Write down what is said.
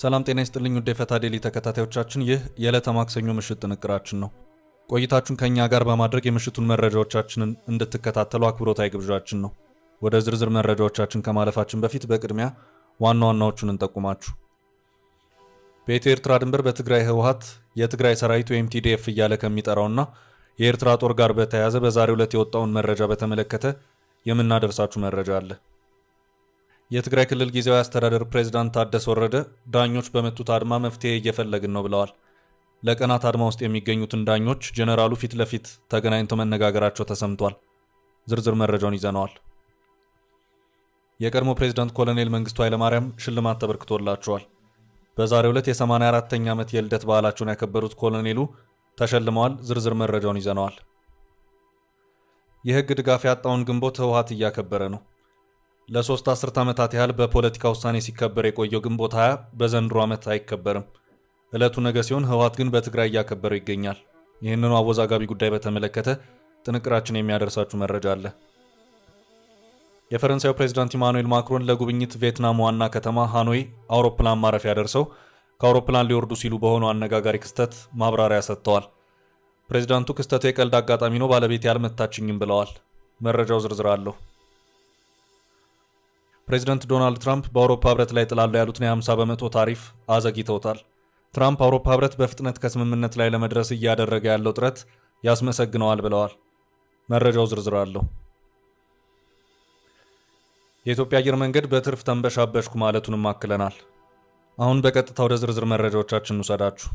ሰላም ጤና ይስጥልኝ ውድ የፈታ ዴሊ ተከታታዮቻችን፣ ይህ የዕለተ ማክሰኞ ምሽት ጥንቅራችን ነው። ቆይታችሁን ከኛ ጋር በማድረግ የምሽቱን መረጃዎቻችንን እንድትከታተሉ አክብሮታዊ ግብዣችን ነው። ወደ ዝርዝር መረጃዎቻችን ከማለፋችን በፊት በቅድሚያ ዋና ዋናዎቹን እንጠቁማችሁ። በኢትዮ ኤርትራ ድንበር በትግራይ ህወሓት የትግራይ ሰራዊት ወይም ቲዲኤፍ እያለ ከሚጠራውና የኤርትራ ጦር ጋር በተያያዘ በዛሬው ዕለት የወጣውን መረጃ በተመለከተ የምናደርሳችሁ መረጃ አለ። የትግራይ ክልል ጊዜያዊ አስተዳደር ፕሬዝዳንት ታደሰ ወረደ ዳኞች በመቱት አድማ መፍትሄ እየፈለግን ነው ብለዋል። ለቀናት አድማ ውስጥ የሚገኙትን ዳኞች ጀነራሉ ፊት ለፊት ተገናኝተው መነጋገራቸው ተሰምቷል። ዝርዝር መረጃውን ይዘነዋል። የቀድሞ ፕሬዝዳንት ኮሎኔል መንግስቱ ኃይለማርያም ሽልማት ተበርክቶላቸዋል። በዛሬው ዕለት የ84ኛ ዓመት የልደት በዓላቸውን ያከበሩት ኮሎኔሉ ተሸልመዋል። ዝርዝር መረጃውን ይዘነዋል። የህግ ድጋፍ ያጣውን ግንቦት ህወሓት እያከበረ ነው። ለ3 አስርት ዓመታት ያህል በፖለቲካ ውሳኔ ሲከበር የቆየው ግንቦት 20 በዘንድሮ ዓመት አይከበርም። ዕለቱ ነገ ሲሆን ህወሓት ግን በትግራይ እያከበረው ይገኛል። ይህንኑ አወዛጋቢ ጉዳይ በተመለከተ ጥንቅራችን የሚያደርሳችሁ መረጃ አለ። የፈረንሳዩ ፕሬዝዳንት ኢማኑኤል ማክሮን ለጉብኝት ቪየትናም ዋና ከተማ ሃኖይ አውሮፕላን ማረፊያ ደርሰው ከአውሮፕላን ሊወርዱ ሲሉ በሆነው አነጋጋሪ ክስተት ማብራሪያ ሰጥተዋል። ፕሬዝዳንቱ ክስተቱ የቀልድ አጋጣሚ ነው፣ ባለቤት ያልመታችኝም ብለዋል። መረጃው ዝርዝር አለው። ፕሬዝዳንት ዶናልድ ትራምፕ በአውሮፓ ህብረት ላይ ጥላለው ያሉትን የ50 በመቶ ታሪፍ አዘግይተውታል። ትራምፕ አውሮፓ ህብረት በፍጥነት ከስምምነት ላይ ለመድረስ እያደረገ ያለው ጥረት ያስመሰግነዋል ብለዋል። መረጃው ዝርዝር አለው። የኢትዮጵያ አየር መንገድ በትርፍ ተንበሻበሽኩ ማለቱንም አክለናል። አሁን በቀጥታ ወደ ዝርዝር መረጃዎቻችን እንውሰዳችሁ።